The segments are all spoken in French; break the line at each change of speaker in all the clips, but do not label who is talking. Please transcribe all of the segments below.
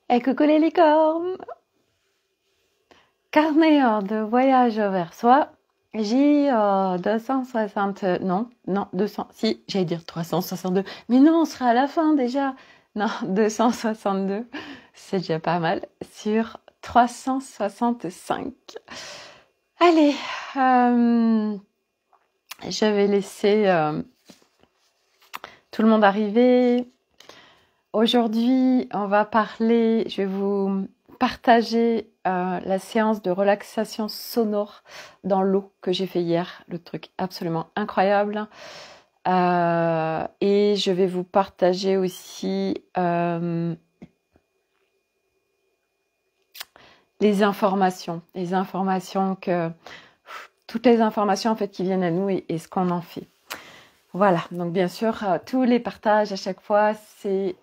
Et coucou les licornes! Carnet de voyage vers soi, J 260, non, 200, si, j'allais dire 362, mais non, on sera à la fin déjà. Non, 262, c'est déjà pas mal, sur 365. Allez, je vais laisser tout le monde arriver. Aujourd'hui, on va parler, je vais vous partager la séance de relaxation sonore dans l'eau que j'ai fait hier, le truc absolument incroyable. Et je vais vous partager aussi les informations que toutes les informations en fait qui viennent à nous et ce qu'on en fait. Voilà, donc bien sûr, tous les partages à chaque fois, c'est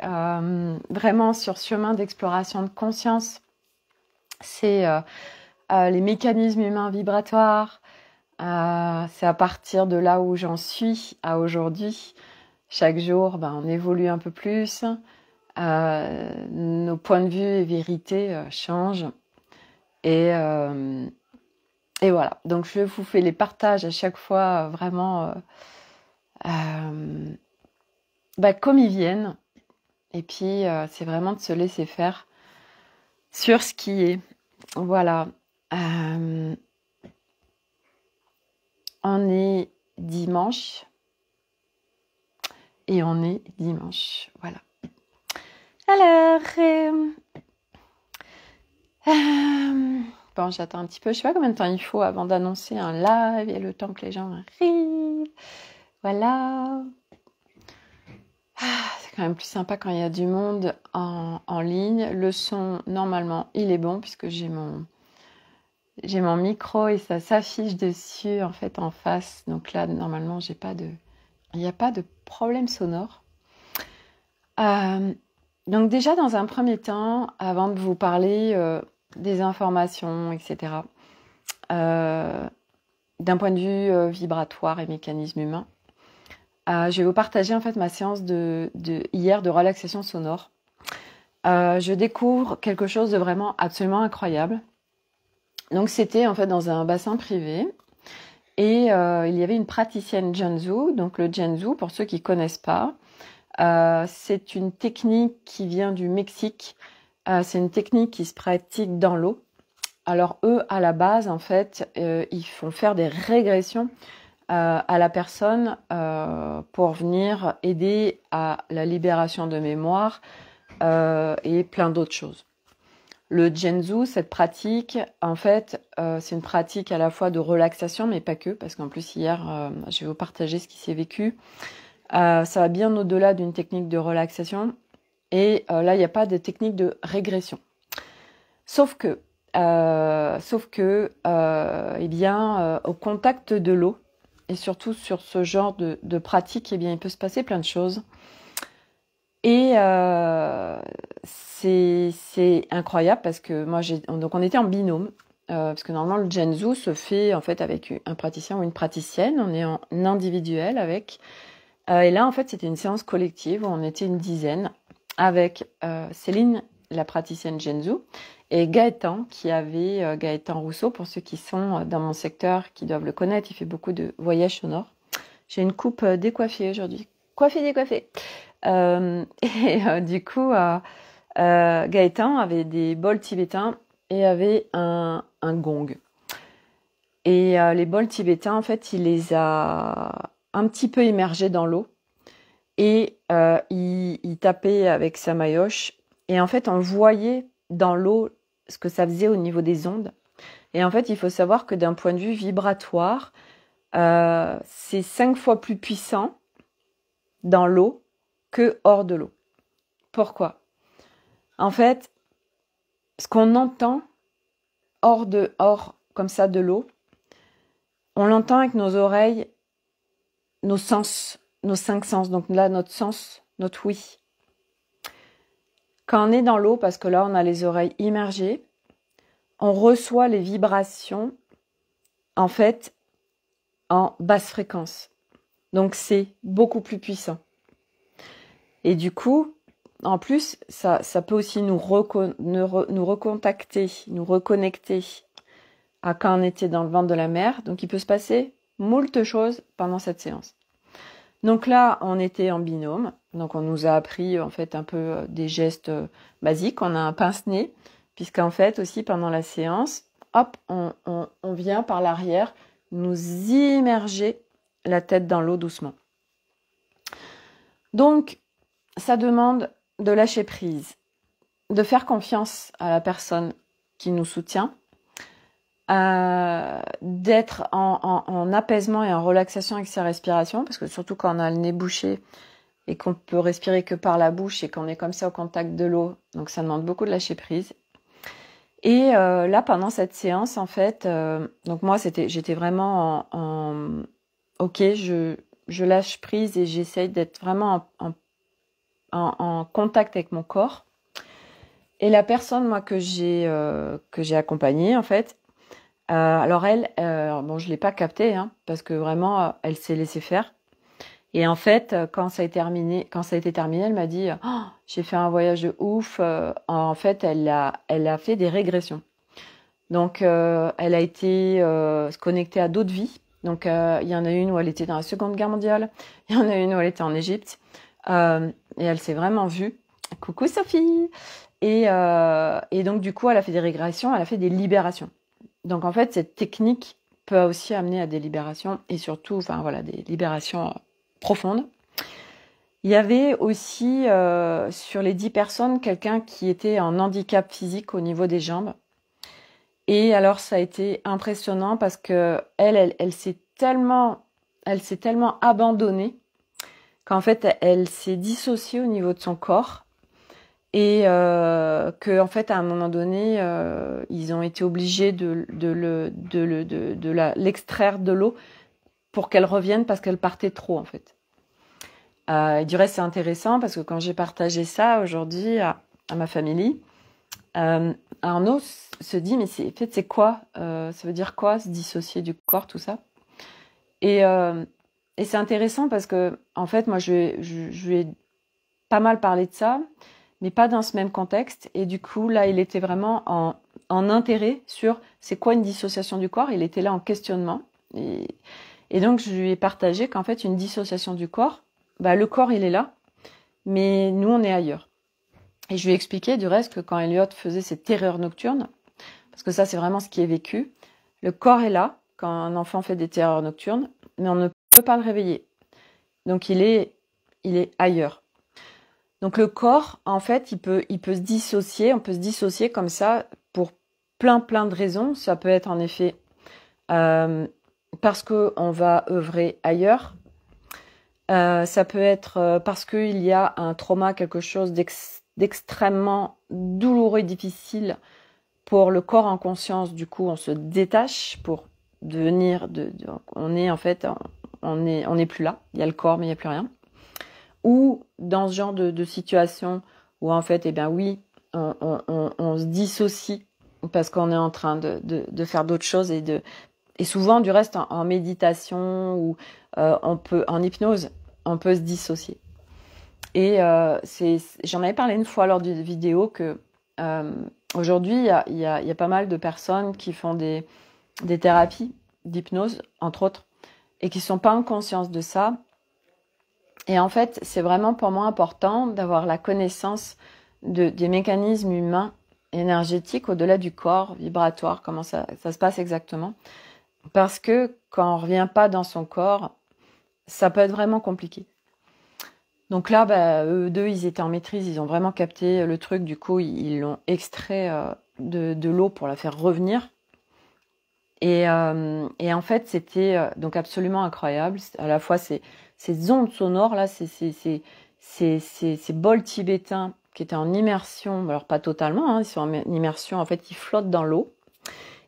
vraiment sur chemin d'exploration de conscience. C'est les mécanismes humains vibratoires. C'est à partir de là où j'en suis à aujourd'hui. Chaque jour, on évolue un peu plus. Nos points de vue et vérités changent. Et voilà, donc je vous fais les partages à chaque fois vraiment comme ils viennent. Et puis, c'est vraiment de se laisser faire sur ce qui est. Voilà. On est dimanche. Et on est dimanche. Voilà. Alors, bon, j'attends un petit peu. Je sais pas combien de temps il faut avant d'annoncer un live et le temps que les gens arrivent. Voilà. C'est quand même plus sympa quand il y a du monde en ligne. Le son, normalement, il est bon puisque j'ai mon micro et ça s'affiche dessus, en fait, en face. Donc là, normalement, il n'y a pas de problème sonore. Donc déjà, dans un premier temps, avant de vous parler des informations, etc., d'un point de vue vibratoire et mécanisme humain, je vais vous partager en fait ma séance hier de relaxation sonore. Je découvre quelque chose de vraiment absolument incroyable. Donc c'était en fait dans un bassin privé et il y avait une praticienne Jianzhou. Donc le Jianzhou, pour ceux qui connaissent pas, c'est une technique qui vient du Mexique. C'est une technique qui se pratique dans l'eau. Alors eux, à la base, en fait, ils font faire des régressions à la personne pour venir aider à la libération de mémoire et plein d'autres choses. Le Jianzhou, cette pratique, en fait, c'est une pratique à la fois de relaxation, mais pas que, parce qu'en plus hier, je vais vous partager ce qui s'est vécu. Ça va bien au-delà d'une technique de relaxation, et là, il n'y a pas de technique de régression. Sauf que, au contact de l'eau, et surtout sur ce genre de pratique, eh bien, il peut se passer plein de choses. Et c'est incroyable parce que donc on était en binôme, parce que normalement le Jianzhou se fait en fait avec un praticien ou une praticienne, on est en individuel avec. Et là en fait c'était une séance collective où on était une dizaine avec Céline, la praticienne Jianzhou, et Gaëtan Gaëtan Rousseau, pour ceux qui sont dans mon secteur, qui doivent le connaître, il fait beaucoup de voyages sonores. J'ai une coupe décoiffée aujourd'hui, coiffée décoiffée. Du coup, Gaëtan avait des bols tibétains et avait un gong. Et les bols tibétains, en fait, il les a un petit peu immergés dans l'eau et il tapait avec sa maillotche. Et en fait, on voyait dans l'eau ce que ça faisait au niveau des ondes. Et en fait, il faut savoir que d'un point de vue vibratoire, c'est 5 fois plus puissant dans l'eau que hors de l'eau. Pourquoi ? En fait, ce qu'on entend hors comme ça de l'eau, on l'entend avec nos oreilles, nos sens, nos 5 sens. Donc là, notre sens, notre oui. Quand on est dans l'eau, parce que là, on a les oreilles immergées, on reçoit les vibrations, en fait, en basse fréquence. Donc, c'est beaucoup plus puissant. Et du coup, en plus, ça peut aussi nous recontacter, nous reconnecter à quand on était dans le ventre de la mère. Donc, il peut se passer moult choses pendant cette séance. Donc là, on était en binôme. Donc, on nous a appris en fait un peu des gestes basiques. On a un pince-nez, puisqu'en fait aussi pendant la séance, hop, on vient par l'arrière nous immerger la tête dans l'eau doucement. Donc, ça demande de lâcher prise, de faire confiance à la personne qui nous soutient, d'être en apaisement et en relaxation avec sa respiration, parce que surtout quand on a le nez bouché et qu'on peut respirer que par la bouche et qu'on est comme ça au contact de l'eau, donc ça demande beaucoup de lâcher prise. Et là, pendant cette séance, en fait, donc moi, j'étais vraiment ok, je lâche prise et j'essaye d'être vraiment en contact avec mon corps. Et la personne, moi, que j'ai accompagnée, en fait, alors elle, bon, je l'ai pas captée, hein, parce que vraiment, elle s'est laissée faire. Et en fait, quand ça a été terminé, elle m'a dit, oh, j'ai fait un voyage de ouf. En fait, elle a fait des régressions. Donc, elle a été connectée à d'autres vies. Donc, il y en a une où elle était dans la Seconde Guerre mondiale. Il y en a une où elle était en Égypte. Et elle s'est vraiment vue. Coucou Sophie. Et donc, du coup, elle a fait des régressions, elle a fait des libérations. Donc, en fait, cette technique peut aussi amener à des libérations et surtout, enfin voilà, des libérations profondes. Il y avait aussi, sur les 10 personnes, quelqu'un qui était en handicap physique au niveau des jambes. Et alors, ça a été impressionnant parce que elle s'est tellement abandonnée qu'en fait, elle s'est dissociée au niveau de son corps. Et que en fait, à un moment donné, ils ont été obligés de l'extraire de l'eau pour qu'elle revienne parce qu'elle partait trop, en fait. Et du reste, c'est intéressant parce que quand j'ai partagé ça aujourd'hui à ma famille, Arnaud se dit, mais en fait, c'est quoi ça veut dire quoi, se dissocier du corps, tout ça? Et c'est intéressant parce que, en fait, moi, je lui ai pas mal parlé de ça, mais pas dans ce même contexte. Et du coup, là, il était vraiment en intérêt sur c'est quoi une dissociation du corps. Il était là en questionnement. Et donc, je lui ai partagé qu'en fait, une dissociation du corps, bah, le corps, il est là, mais nous, on est ailleurs. Et je lui ai expliqué du reste que quand Elliot faisait ses terreurs nocturnes, parce que ça, c'est vraiment ce qui est vécu, le corps est là quand un enfant fait des terreurs nocturnes, mais on ne peut pas le réveiller. Donc, il est ailleurs. Donc le corps, en fait, il peut se dissocier, on peut se dissocier comme ça pour plein de raisons. Ça peut être en effet parce qu'on va œuvrer ailleurs. Ça peut être parce qu'il y a un trauma, quelque chose d'extrêmement douloureux et difficile pour le corps en conscience. Du coup, on se détache pour devenir, on est en fait, on n'est plus là. Il y a le corps, mais il n'y a plus rien. Ou dans ce genre de situation où en fait, eh bien oui, on se dissocie parce qu'on est en train de faire d'autres choses et souvent du reste en méditation ou en hypnose, on peut se dissocier. Et j'en avais parlé une fois lors d'une vidéo que aujourd'hui, il y a pas mal de personnes qui font des thérapies d'hypnose, entre autres, et qui ne sont pas en conscience de ça. Et en fait, c'est vraiment pour moi important d'avoir la connaissance des mécanismes humains énergétiques au-delà du corps vibratoire, comment ça se passe exactement. Parce que quand on ne revient pas dans son corps, ça peut être vraiment compliqué. Donc là, bah, eux deux, ils étaient en maîtrise, ils ont vraiment capté le truc. Du coup, ils l'ont extrait de l'eau pour la faire revenir. Et en fait, c'était donc absolument incroyable. À la fois, ces ondes sonores là, ces bols tibétains qui étaient en immersion, alors pas totalement, hein, ils sont en immersion, en fait, ils flottent dans l'eau.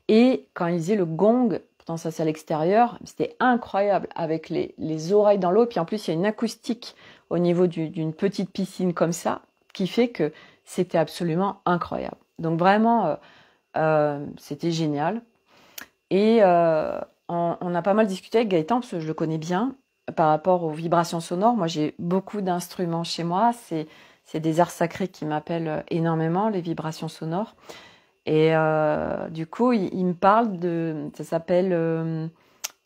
Et quand ils faisaient le gong, pourtant ça c'est à l'extérieur, c'était incroyable avec les oreilles dans l'eau. Et puis en plus, il y a une acoustique au niveau d'une petite piscine comme ça, qui fait que c'était absolument incroyable. Donc vraiment, c'était génial. Et on a pas mal discuté avec Gaëtan, parce que je le connais bien, par rapport aux vibrations sonores. Moi, j'ai beaucoup d'instruments chez moi. c'est des arts sacrés qui m'appellent énormément, les vibrations sonores. Et du coup, il me parle ça s'appelle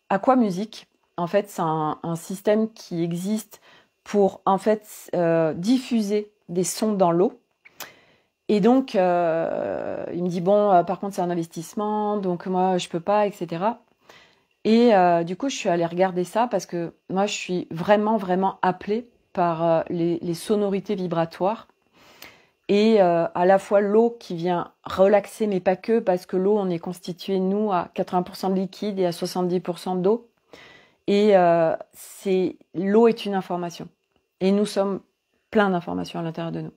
Aquamusique. En fait, c'est un système qui existe pour en fait diffuser des sons dans l'eau. Et donc, il me dit, bon, par contre, c'est un investissement, donc moi, je peux pas, etc. Et du coup, je suis allée regarder ça parce que moi, je suis vraiment, vraiment appelée par les sonorités vibratoires. Et à la fois l'eau qui vient relaxer, mais pas que, parce que l'eau, on est constitué, nous, à 80% de liquide et à 70% d'eau. Et l'eau est une information. Et nous sommes plein d'informations à l'intérieur de nous.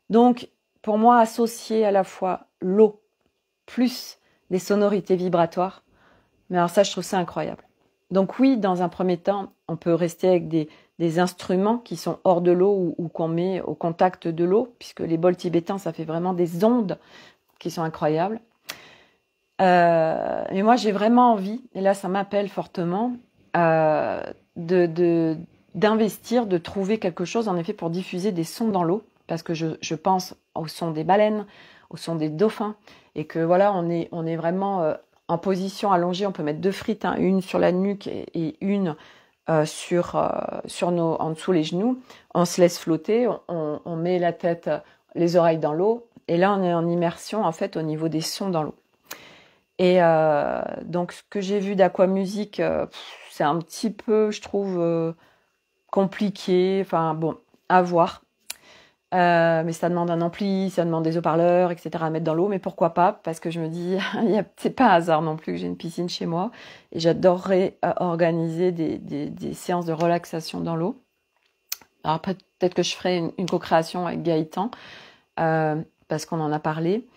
Donc, pour moi, associer à la fois l'eau plus des sonorités vibratoires, mais alors ça, je trouve ça incroyable. Donc oui, dans un premier temps, on peut rester avec des instruments qui sont hors de l'eau ou qu'on met au contact de l'eau, puisque les bols tibétains, ça fait vraiment des ondes qui sont incroyables. Mais moi, j'ai vraiment envie, et là, ça m'appelle fortement, d'investir, de trouver quelque chose, en effet, pour diffuser des sons dans l'eau, parce que je pense au son des baleines, au son des dauphins, et que voilà, on est vraiment en position allongée, on peut mettre 2 frites, hein, une sur la nuque et une en dessous les genoux. On se laisse flotter, on met la tête, les oreilles dans l'eau, et là, on est en immersion, en fait, au niveau des sons dans l'eau. Et donc, ce que j'ai vu d'Aquamusique, c'est un petit peu, je trouve, compliqué. Enfin, bon, à voir. Mais ça demande un ampli, ça demande des haut-parleurs, etc. à mettre dans l'eau. Mais pourquoi pas? Parce que je me dis, c'est pas un hasard non plus que j'ai une piscine chez moi. Et j'adorerais organiser des séances de relaxation dans l'eau. Alors peut-être que je ferai une co-création avec Gaëtan, parce qu'on en a parlé.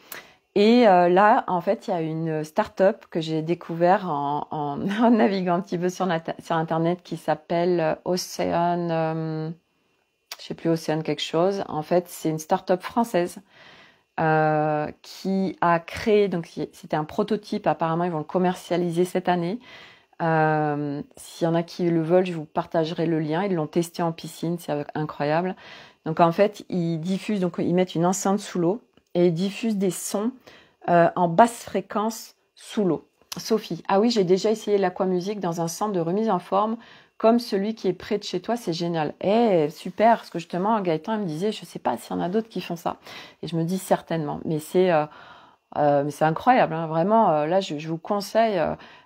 Et là, en fait, il y a une start-up que j'ai découvert en naviguant un petit peu sur Internet qui s'appelle Océane, je sais plus, Océane quelque chose. En fait, c'est une start-up française qui a créé, donc c'était un prototype, apparemment ils vont le commercialiser cette année. S'il y en a qui le veulent, je vous partagerai le lien. Ils l'ont testé en piscine, c'est incroyable. Donc en fait, ils diffusent, donc ils mettent une enceinte sous l'eau et ils diffusent des sons en basse fréquence sous l'eau. Sophie, ah oui, j'ai déjà essayé l'aquamusique dans un centre de remise en forme comme celui qui est près de chez toi, c'est génial. Eh, super, parce que justement, Gaëtan il me disait, je sais pas s'il y en a d'autres qui font ça. Et je me dis certainement, mais c'est incroyable, hein, vraiment. Là, je vous conseille.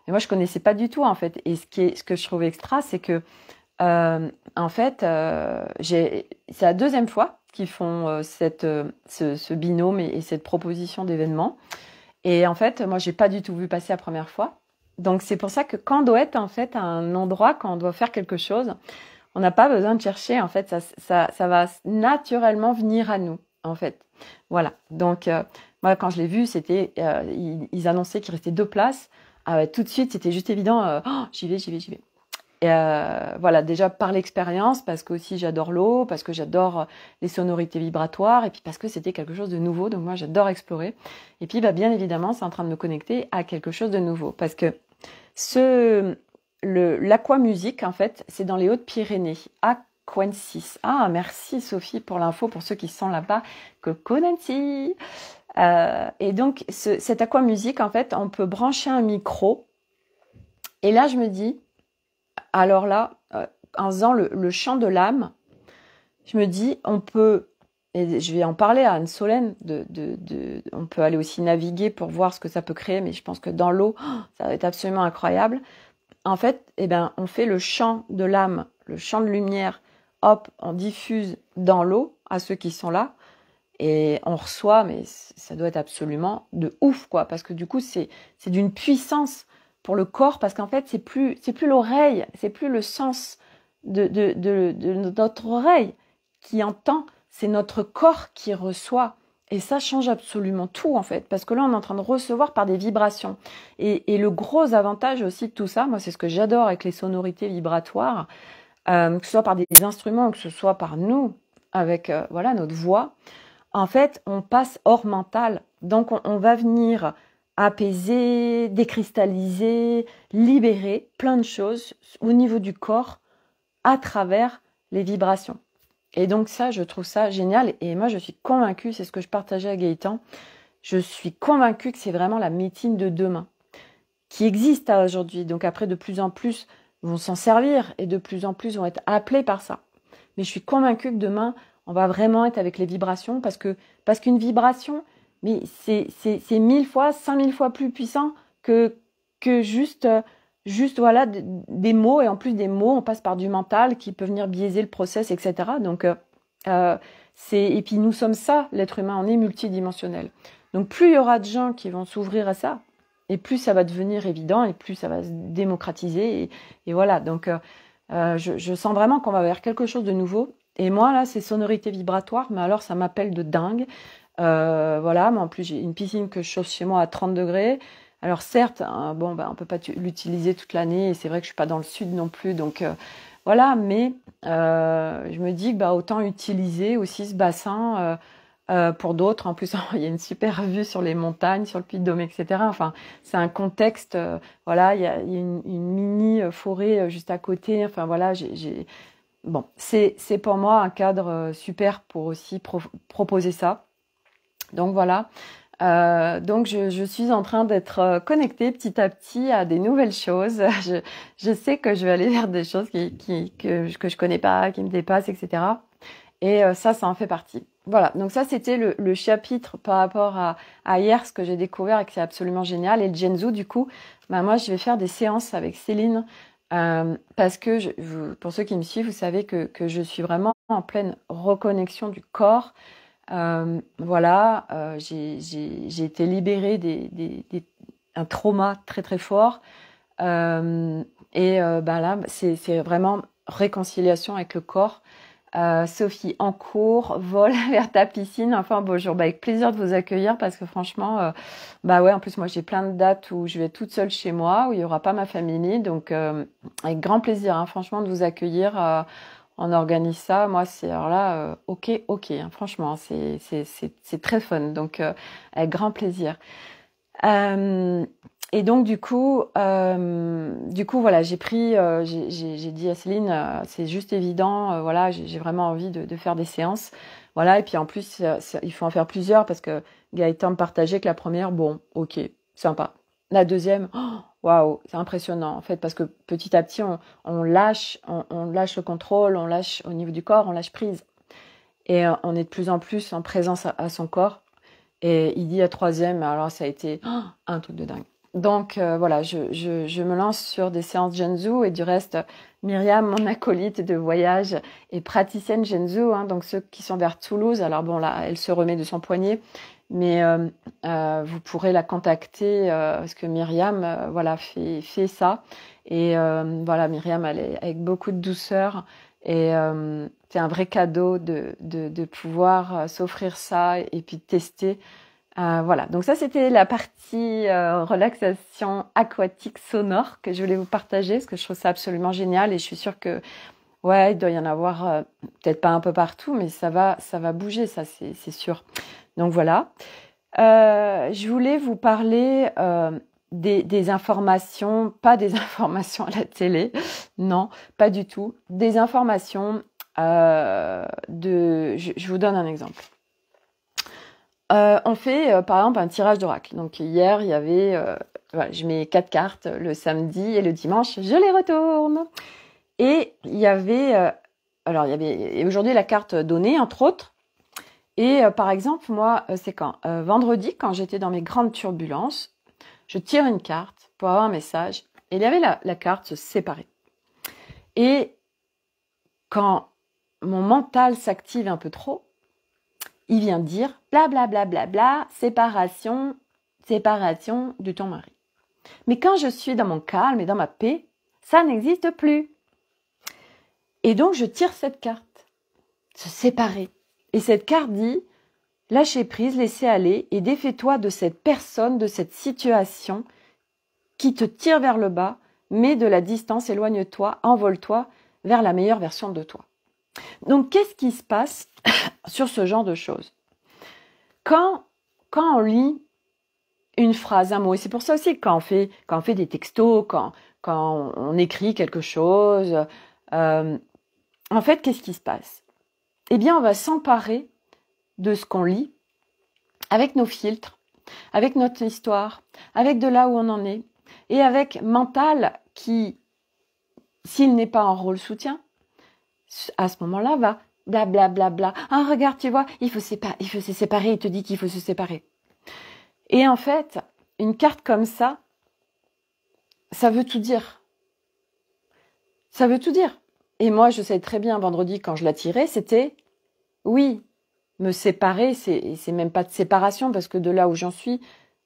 Mais moi, je connaissais pas du tout en fait. Et ce que je trouve extra, c'est que en fait, c'est la deuxième fois qu'ils font ce binôme et cette proposition d'événement. Et en fait, moi, j'ai pas du tout vu passer la première fois. Donc, c'est pour ça que quand on doit être en fait à un endroit, quand on doit faire quelque chose, on n'a pas besoin de chercher. En fait, ça va naturellement venir à nous. En fait, voilà. Donc, moi, quand je l'ai vu, c'était ils annonçaient qu'il restait 2 places. Tout de suite, c'était juste évident. Oh, j'y vais. Et voilà, déjà par l'expérience, parce que aussi j'adore l'eau, parce que j'adore les sonorités vibratoires, et puis parce que c'était quelque chose de nouveau, donc moi j'adore explorer. Et puis bien évidemment, c'est en train de me connecter à quelque chose de nouveau, parce que l'aquamusique, en fait, c'est dans les Hautes-Pyrénées, à Coensis. Ah, merci Sophie pour l'info, pour ceux qui sont là-bas, que Coensis. Et donc, cette aquamusique, en fait, on peut brancher un micro, et là je me dis, alors là, en faisant le chant de l'âme, je me dis, on peut, et je vais en parler à Anne-Solène, on peut aller aussi naviguer pour voir ce que ça peut créer, mais je pense que dans l'eau, ça va être absolument incroyable. En fait, on fait le chant de l'âme, le chant de lumière, hop, on diffuse dans l'eau à ceux qui sont là, et on reçoit, mais ça doit être absolument de ouf, quoi, parce que du coup, c'est d'une puissance pour le corps, parce qu'en fait, c'est plus l'oreille, c'est plus le sens de notre oreille qui entend, c'est notre corps qui reçoit. Et ça change absolument tout, en fait, parce que là, on est en train de recevoir par des vibrations. Et le gros avantage aussi de tout ça, moi, c'est ce que j'adore avec les sonorités vibratoires, que ce soit par des instruments, que ce soit par nous, avec notre voix. En fait, on passe hors mental. Donc, on va venir apaiser, décristalliser, libérer plein de choses au niveau du corps à travers les vibrations. Et donc ça, je trouve ça génial. Et moi, je suis convaincue, c'est ce que je partageais à Gaëtan, je suis convaincue que c'est vraiment la médecine de demain qui existe à aujourd'hui. Donc après, de plus en plus vont s'en servir et de plus en plus vont être appelés par ça. Mais je suis convaincue que demain, on va vraiment être avec les vibrations parce qu'une vibration, mais c'est 1000 fois, 5000 fois plus puissant que juste voilà des mots. Et en plus des mots, on passe par du mental qui peut venir biaiser le process, etc. Donc et puis nous sommes ça, l'être humain, on est multidimensionnel. Donc plus il y aura de gens qui vont s'ouvrir à ça, et plus ça va devenir évident, et plus ça va se démocratiser. Et voilà, donc je sens vraiment qu'on va vers quelque chose de nouveau. Et moi, là, c'est sonorité vibratoire, mais alors ça m'appelle de dingue. Voilà, mais en plus, j'ai une piscine que je chauffe chez moi à 30 degrés. Alors certes, hein, bon, on peut pas l'utiliser toute l'année, et c'est vrai que je suis pas dans le sud non plus, donc voilà, mais je me dis que autant utiliser aussi ce bassin pour d'autres. En plus, il y a une super vue sur les montagnes, sur le Puy-de-Dôme, etc. Enfin, c'est un contexte, voilà, il y a une mini forêt juste à côté. Enfin voilà, bon, c'est pour moi un cadre super pour aussi proposer ça. Donc voilà. Donc je suis en train d'être connectée petit à petit à des nouvelles choses. Je sais que je vais aller vers des choses que je connais pas, qui me dépassent, etc. Et ça en fait partie. Voilà, donc ça c'était le chapitre par rapport à hier, ce que j'ai découvert et que c'est absolument génial. Et le Genzu, du coup, moi je vais faire des séances avec Céline parce que pour ceux qui me suivent, vous savez que je suis vraiment en pleine reconnexion du corps. Voilà, j'ai été libérée un trauma très très fort. Là, c'est vraiment réconciliation avec le corps. Sophie en cours, vole vers ta piscine. Enfin bonjour, avec plaisir de vous accueillir parce que franchement, ouais, en plus moi j'ai plein de dates où je vais toute seule chez moi, où il y aura pas ma famille, donc avec grand plaisir, hein, franchement de vous accueillir. On organise ça. Moi c'est alors là, ok, hein, franchement c'est très fun, donc avec grand plaisir. Et donc du coup voilà, j'ai dit à Céline, c'est juste évident, voilà, j'ai vraiment envie de faire des séances, voilà. Et puis en plus, il faut en faire plusieurs parce que Gaëtan me partageait que la première, bon, ok, sympa. La deuxième, waouh, c'est impressionnant en fait parce que petit à petit, on lâche le contrôle, on lâche au niveau du corps, on lâche prise et on est de plus en plus en présence à son corps. Et il dit la troisième, alors ça a été un truc de dingue. Donc voilà, je me lance sur des séances Genzu et du reste, Myriam, mon acolyte de voyage, est praticienne Genzu, hein, donc ceux qui sont vers Toulouse. Alors bon, là, elle se remet de son poignet, mais vous pourrez la contacter parce que Myriam, voilà, fait ça. Et voilà, Myriam, elle est avec beaucoup de douceur. Et c'est un vrai cadeau de pouvoir s'offrir ça et puis de tester. Voilà, donc ça c'était la partie relaxation aquatique sonore que je voulais vous partager parce que je trouve ça absolument génial et je suis sûre que ouais, il doit y en avoir peut-être pas un peu partout, mais ça va bouger, ça c'est sûr. Donc voilà, je voulais vous parler des informations, pas des informations à la télé, non, pas du tout, des informations je vous donne un exemple. On fait par exemple un tirage d'oracle. Donc hier, il y avait, voilà, je mets 4 cartes le samedi et le dimanche, je les retourne. Et il y avait, et aujourd'hui la carte donnée entre autres. Et par exemple, moi, c'est quand vendredi, quand j'étais dans mes grandes turbulences, je tire une carte pour avoir un message. Et il y avait la carte se séparer. Et quand mon mental s'active un peu trop, il vient dire bla bla bla bla bla, séparation de ton mari. Mais quand je suis dans mon calme et dans ma paix, ça n'existe plus. Et donc je tire cette carte, se séparer. Et cette carte dit lâcher prise, laisser aller et défais-toi de cette personne, de cette situation qui te tire vers le bas, mets de la distance, éloigne-toi, envole-toi vers la meilleure version de toi. Donc qu'est-ce qui se passe sur ce genre de choses? Quand on lit une phrase, un mot, et c'est pour ça aussi que quand on fait des textos, quand on écrit quelque chose, en fait, qu'est-ce qui se passe? eh bien, on va s'emparer de ce qu'on lit avec nos filtres, avec notre histoire, avec de là où on en est, et avec mental qui, s'il n'est pas en rôle soutien, à ce moment-là, va blablabla. Bla, bla, bla. Ah, regarde, tu vois, il faut se séparer, il te dit qu'il faut se séparer. Et en fait, une carte comme ça veut tout dire. Ça veut tout dire. Et moi, je sais très bien, vendredi, quand je la tirais, c'était, oui, me séparer, c'est même pas de séparation, parce que de là où j'en suis,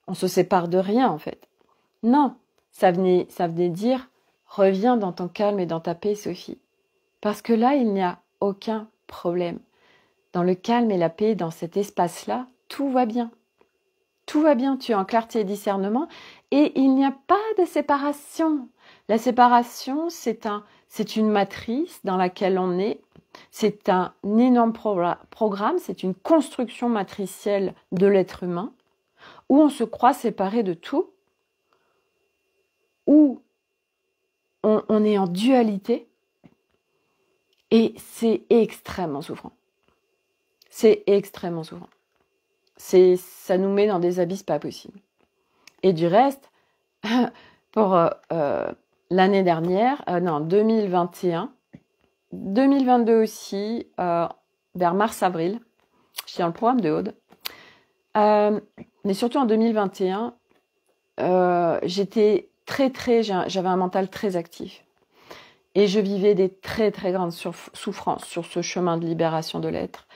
on se sépare de rien, en fait. Non, ça venait dire, reviens dans ton calme et dans ta paix, Sophie. Parce que là, il n'y a aucun problème. Dans le calme et la paix, dans cet espace-là, tout va bien. Tout va bien, tu es en clarté et discernement, et il n'y a pas de séparation. La séparation, c'est une matrice dans laquelle on est, c'est un énorme programme, c'est une construction matricielle de l'être humain, où on se croit séparé de tout, où on est en dualité, et c'est extrêmement souffrant. C'est extrêmement souffrant. Ça nous met dans des abysses pas possibles. Et du reste, pour l'année dernière, 2021, 2022 aussi, vers mars-avril, je suis dans le programme de Aude, mais surtout en 2021, j'avais un mental très actif. Et je vivais des très très grandes souffrances sur ce chemin de libération de l'être,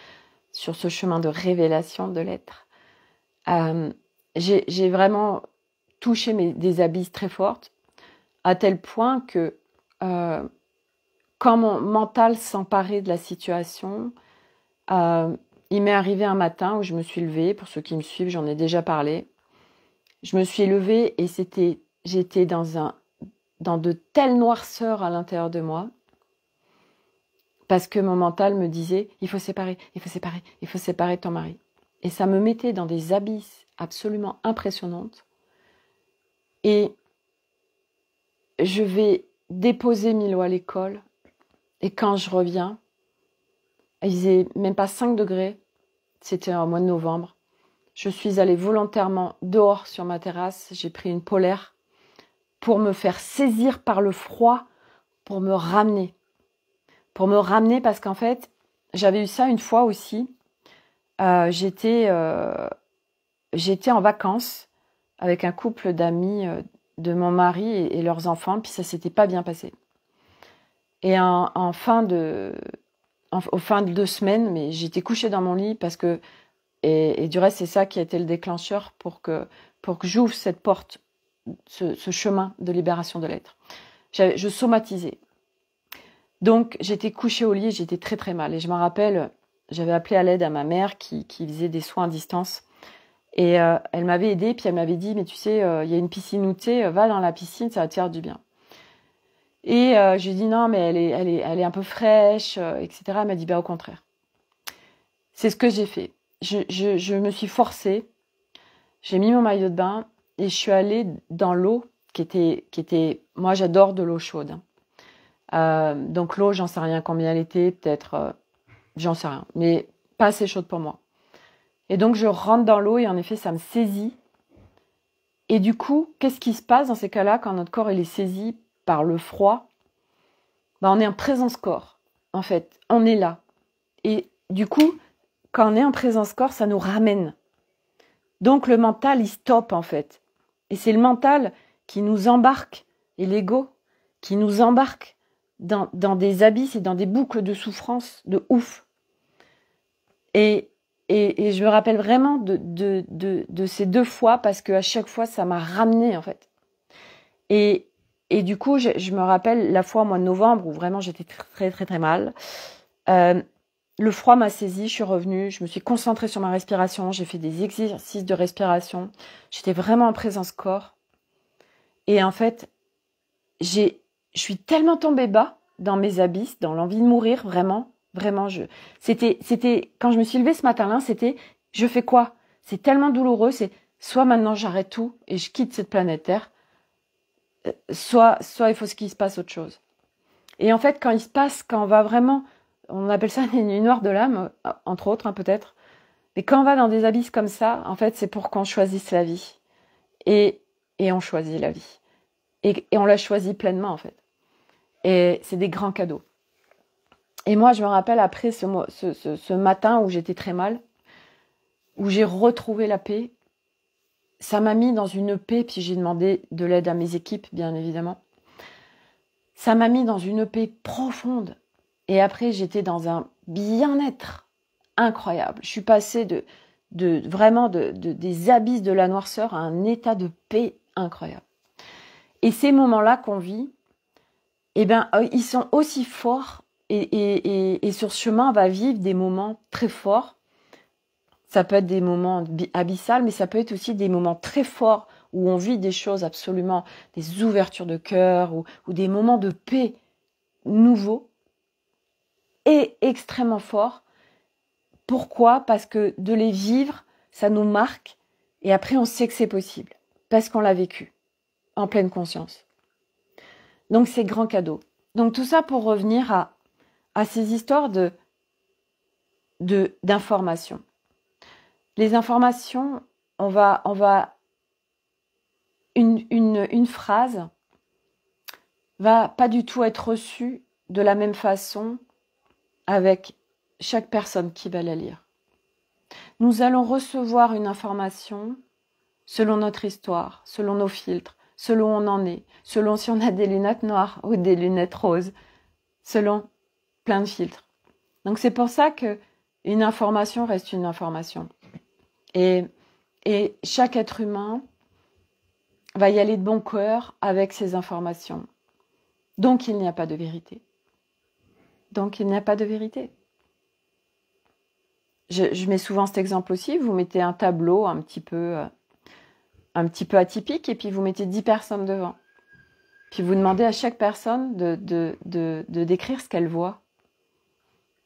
sur ce chemin de révélation de l'être. J'ai vraiment touché des abysses très fortes, à tel point que quand mon mental s'emparait de la situation, il m'est arrivé un matin où je me suis levée, pour ceux qui me suivent, j'en ai déjà parlé, je me suis levée et j'étais dans de telles noirceurs à l'intérieur de moi, parce que mon mental me disait, il faut séparer ton mari. Et ça me mettait dans des abysses absolument impressionnantes. Et je vais déposer Milo à l'école, et quand je reviens, il faisait même pas 5 degrés, c'était au mois de novembre. Je suis allée volontairement dehors sur ma terrasse, j'ai pris une polaire pour me faire saisir par le froid, pour me ramener. Parce qu'en fait, j'avais eu ça une fois aussi. J'étais en vacances avec un couple d'amis de mon mari et leurs enfants, puis ça s'était pas bien passé. Et au fin de 2 semaines, mais j'étais couchée dans mon lit parce que, et du reste, c'est ça qui a été le déclencheur pour que j'ouvre cette porte, ce chemin de libération de l'être. Je somatisais. Donc, j'étais couchée au lit et j'étais très très mal. Et je me rappelle, j'avais appelé à l'aide à ma mère qui faisait des soins à distance. Et elle m'avait aidée, puis elle m'avait dit, mais tu sais, il y a une piscine où tu es, va dans la piscine, ça va te faire du bien. Et j'ai dit non, mais elle est un peu fraîche, etc. Elle m'a dit, au contraire. C'est ce que j'ai fait. Je me suis forcée, j'ai mis mon maillot de bain et je suis allée dans l'eau qui était, moi j'adore de l'eau chaude. Donc l'eau, j'en sais rien combien elle était, peut-être, j'en sais rien, mais pas assez chaude pour moi. Et donc je rentre dans l'eau et en effet ça me saisit. Et du coup, qu'est-ce qui se passe dans ces cas-là quand notre corps il est saisi par le froid? On est en présence corps, en fait, on est là. Et du coup, quand on est en présence corps, ça nous ramène. Donc le mental, il stoppe en fait. Et c'est le mental qui nous embarque, et l'ego, qui nous embarque dans des abysses et dans des boucles de souffrance de ouf. Et je me rappelle vraiment de ces 2 fois, parce qu'à chaque fois, ça m'a ramené en fait. Et du coup, je me rappelle la fois au mois de novembre où vraiment j'étais très très très mal. Le froid m'a saisie, je suis revenue, je me suis concentrée sur ma respiration, j'ai fait des exercices de respiration, j'étais vraiment en présence corps. Et en fait, je suis tellement tombée bas dans mes abysses, dans l'envie de mourir, vraiment, c'était, quand je me suis levée ce matin-là, c'était, je fais quoi? C'est tellement douloureux, c'est soit maintenant j'arrête tout et je quitte cette planète Terre, soit il faut qu'il se passe autre chose. Et en fait, quand on va vraiment on appelle ça les nuits noires de l'âme, entre autres, hein, peut-être. Mais quand on va dans des abysses comme ça, en fait, c'est pour qu'on choisisse la vie. Et on choisit la vie. Et on la choisit pleinement, en fait. Et c'est des grands cadeaux. Et moi, je me rappelle après ce matin où j'étais très mal, où j'ai retrouvé la paix. Ça m'a mis dans une paix, puis j'ai demandé de l'aide à mes équipes, bien évidemment. Ça m'a mis dans une paix profonde. Et après, j'étais dans un bien-être incroyable. Je suis passée vraiment des abysses de la noirceur à un état de paix incroyable. Et ces moments-là qu'on vit, eh ben, ils sont aussi forts. Et sur ce chemin, on va vivre des moments très forts. Ça peut être des moments abyssales, mais ça peut être aussi des moments très forts où on vit des choses absolument, des ouvertures de cœur ou des moments de paix nouveaux et extrêmement forts. Pourquoi ? Parce que de les vivre, ça nous marque et après on sait que c'est possible parce qu'on l'a vécu en pleine conscience. Donc c'est grand cadeau. Donc tout ça pour revenir à ces histoires d'informations. Les informations, une phrase va pas du tout être reçue de la même façon avec chaque personne qui va la lire. Nous allons recevoir une information selon notre histoire, selon nos filtres, selon où on en est, selon si on a des lunettes noires ou des lunettes roses, selon plein de filtres. Donc c'est pour ça que une information reste une information. Et chaque être humain va y aller de bon cœur avec ces informations. Donc il n'y a pas de vérité. Donc il n'y a pas de vérité. Je mets souvent cet exemple aussi, vous mettez un tableau un petit peu atypique et puis vous mettez 10 personnes devant. Puis vous demandez à chaque personne de décrire ce qu'elle voit.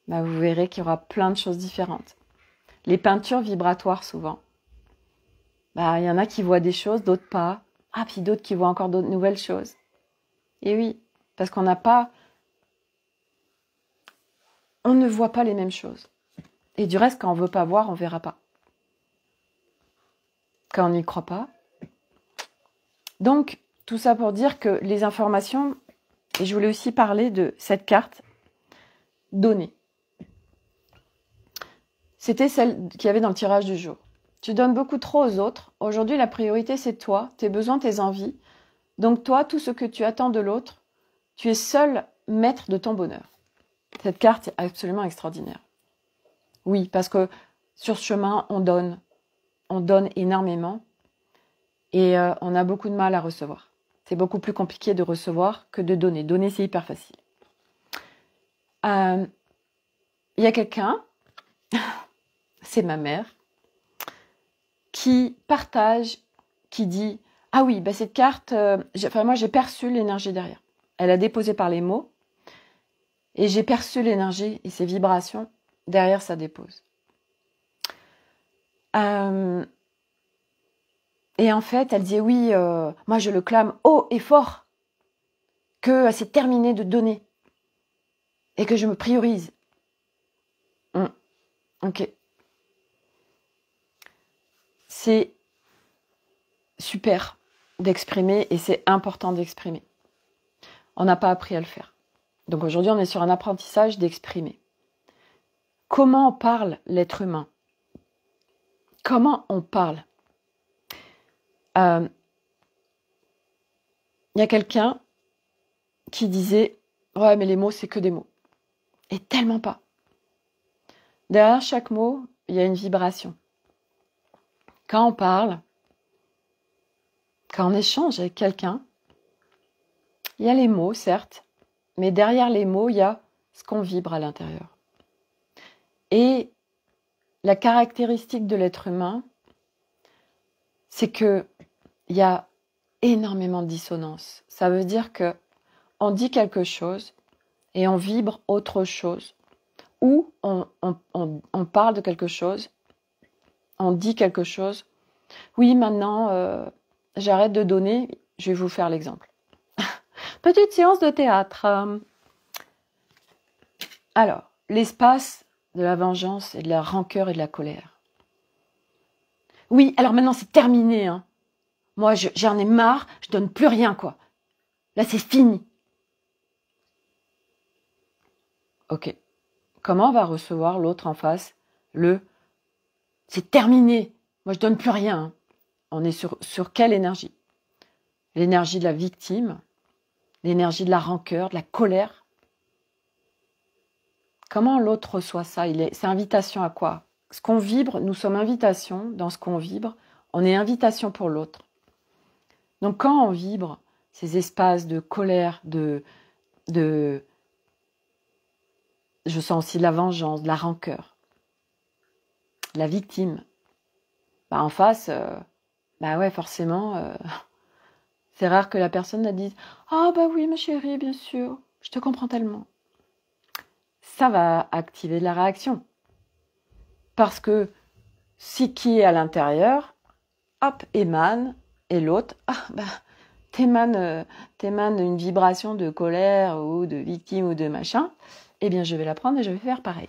Bah, vous verrez qu'il y aura plein de choses différentes. Les peintures vibratoires souvent. Bah, il y en a qui voient des choses, d'autres pas. Ah, puis d'autres qui voient encore d'autres nouvelles choses. Et oui, parce qu'on ne voit pas les mêmes choses. Et du reste, quand on veut pas voir, on verra pas. Quand on n'y croit pas. Donc, tout ça pour dire que les informations, et je voulais aussi parler de cette carte donnée. C'était celle qu'il y avait dans le tirage du jour. Tu donnes beaucoup trop aux autres. Aujourd'hui, la priorité, c'est toi, tes besoins, tes envies. Donc toi, tout ce que tu attends de l'autre, tu es seul maître de ton bonheur. Cette carte est absolument extraordinaire. Oui, parce que sur ce chemin, on donne énormément et on a beaucoup de mal à recevoir. C'est beaucoup plus compliqué de recevoir que de donner. Donner, c'est hyper facile. Il y a quelqu'un, c'est ma mère, qui partage, qui dit « Ah oui, bah cette carte, moi j'ai perçu l'énergie derrière. » Elle a déposé par les mots et j'ai perçu l'énergie et ses vibrations derrière sa dépose. Et en fait, elle dit « Oui, moi je le clame haut et fort que c'est terminé de donner et que je me priorise. » Ok. C'est super d'exprimer et c'est important d'exprimer. On n'a pas appris à le faire. Donc aujourd'hui, on est sur un apprentissage d'exprimer. Comment parle l'être humain ? Comment on parle ? Il y a quelqu'un qui disait « Ouais, mais les mots, c'est que des mots. » Et tellement pas. Derrière chaque mot, il y a une vibration. Quand on parle, quand on échange avec quelqu'un, il y a les mots, certes, mais derrière les mots, il y a ce qu'on vibre à l'intérieur. Et la caractéristique de l'être humain, c'est qu'il y a énormément de dissonance. Ça veut dire qu'on dit quelque chose et on vibre autre chose. Ou on parle de quelque chose, on dit quelque chose. Oui, maintenant, j'arrête de donner. Je vais vous faire l'exemple. Petite séance de théâtre. Alors, l'espace de la vengeance et de la rancœur et de la colère. Oui, alors maintenant c'est terminé, hein. Moi, j'en ai marre, je donne plus rien, quoi. Là, c'est fini. Ok. Comment va recevoir l'autre en face c'est terminé, moi je donne plus rien, hein. On est sur quelle énergie? L'énergie de la victime, l'énergie de la rancœur, de la colère. Comment l'autre reçoit ça? C'est invitation à quoi? Ce qu'on vibre, nous sommes invitation dans ce qu'on vibre, on est invitation pour l'autre. Donc quand on vibre ces espaces de colère, je sens aussi de la vengeance, de la rancœur, la victime, en face, ouais, forcément, c'est rare que la personne la dise « Ah bah oui, ma chérie, bien sûr, je te comprends tellement ». Ça va activer de la réaction. Parce que si qui est à l'intérieur, hop, émane, et l'autre, t'émane une vibration de colère ou de victime ou de machin, eh bien je vais la prendre et je vais faire pareil.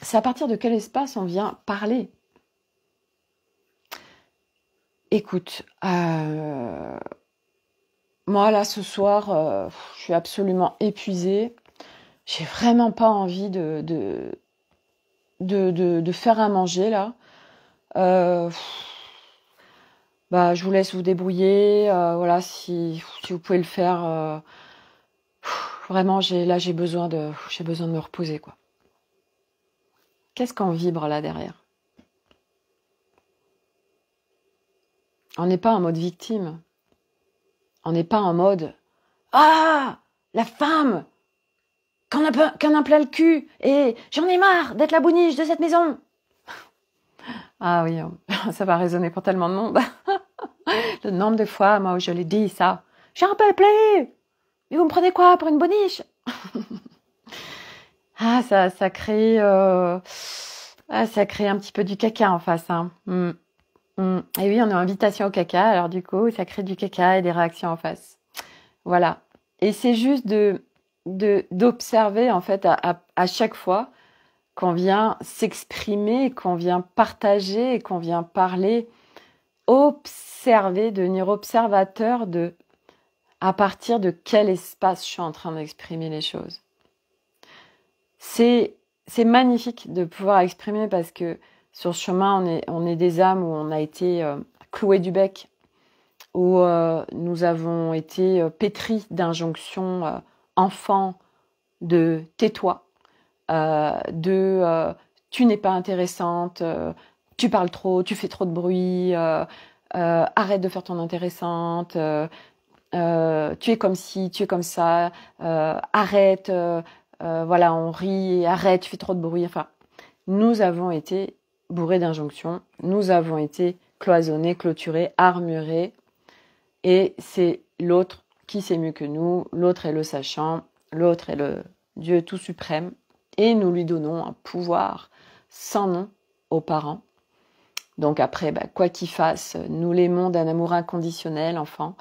C'est à partir de quel espace on vient parler? Écoute, moi là ce soir, je suis absolument épuisée. J'ai vraiment pas envie de faire à manger là. Je vous laisse vous débrouiller. Voilà, si vous pouvez le faire. Vraiment, j'ai besoin de me reposer, quoi. Qu'est-ce qu'on vibre là derrière? On n'est pas en mode victime. On n'est pas en mode « Ah, la femme qu'en a plein le cul et j'en ai marre d'être la bouniche de cette maison !» Ah oui, ça va résonner pour tellement de monde. Le nombre de fois, moi, où je l'ai dit ça. J'en peux plus. Mais vous me prenez quoi pour une boniche? Ah, ça crée un petit peu du caca en face, hein. Et oui, on est en invitation au caca, alors du coup, ça crée du caca et des réactions en face. Voilà. Et c'est juste d'observer, en fait, à chaque fois qu'on vient s'exprimer, qu'on vient partager, qu'on vient parler, observer, devenir observateur à partir de quel espace je suis en train d'exprimer les choses. C'est magnifique de pouvoir exprimer parce que sur ce chemin, on est des âmes où on a été cloués du bec, où nous avons été pétris d'injonctions enfants de tais-toi, tu n'es pas intéressante, tu parles trop, tu fais trop de bruit, arrête de faire ton intéressante, tu es comme ci, tu es comme ça, arrête, voilà, on rit, arrête, tu fais trop de bruit. Enfin, nous avons été bourrés d'injonctions, nous avons été cloisonnés, clôturés, armurés, et c'est l'autre qui sait mieux que nous, l'autre est le sachant, l'autre est le Dieu tout suprême, et nous lui donnons un pouvoir sans nom aux parents. Donc après, quoi qu'il fasse, nous l'aimons d'un amour inconditionnel, enfant.